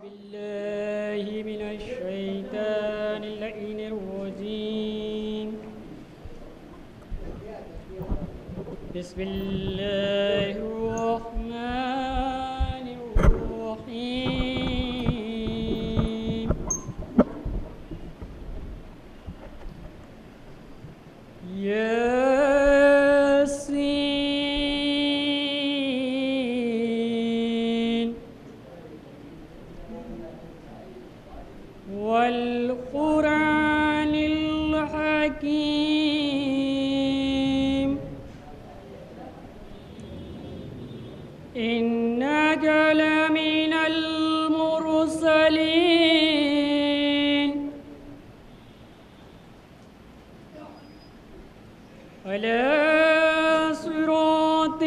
بالله من الشيطان اللعين الرجيم. بسم الله الرحمن الرحيم. ياسين والقرآن الحكيم إنك لمن المرسلين على صراط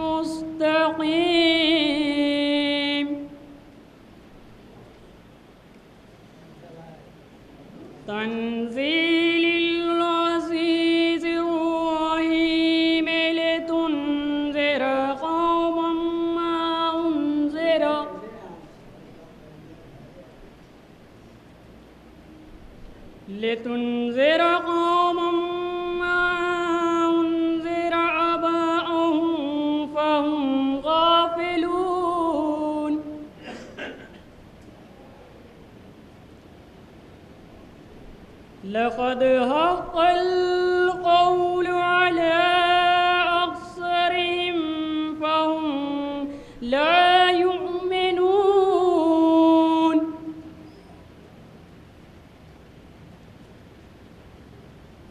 مستقيم تنزيل العزيز الرحيم لتنذر قوما ما أنذر آباءهم فهم غافلون لقد حق القول على أكثرهم فهم لا يؤمنون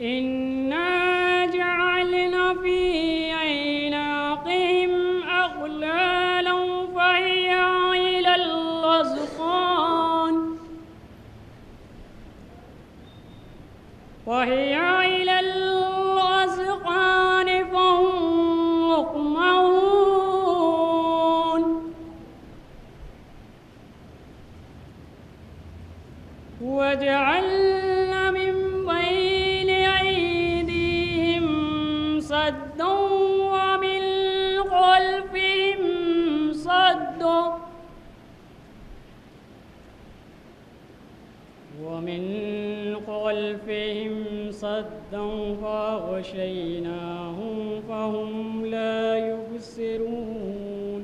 إنا جعلنا في أعناقهم أغلالا فهي إلى الأذقان فهم مقمحون وجعلنا من بين أيديهم سدا ومن خلفهم سدا فأغشيناهم فهم لا يبصرون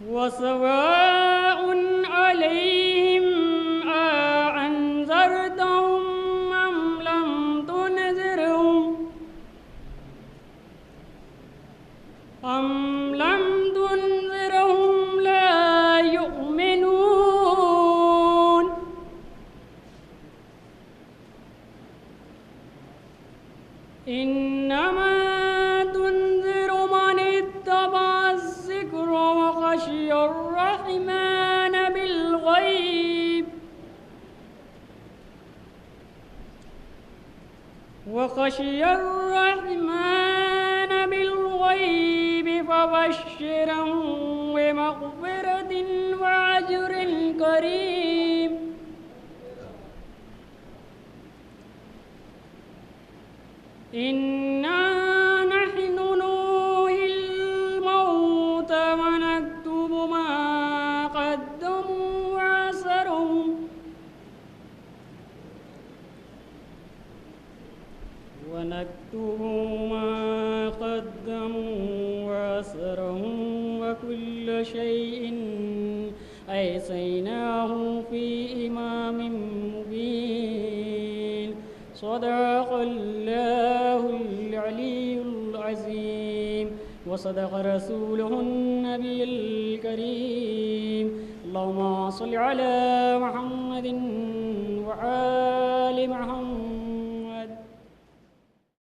وسواء عليهم أأنذرتهم أم لم تنذرهم لا يؤمنون إنما تنذر من اتبع الذكر وخشي الرحمن بالغيب فبشره بمغفرة وأجر كريم إنا نحن نحيي الموتى ونكتب ما قدموا وأثرهم وكل شيء أحصيناه في إمام مبين. صدق الله العلي العظيم وصدق رسوله النبي الكريم. اللهم صل على محمد وآل محمد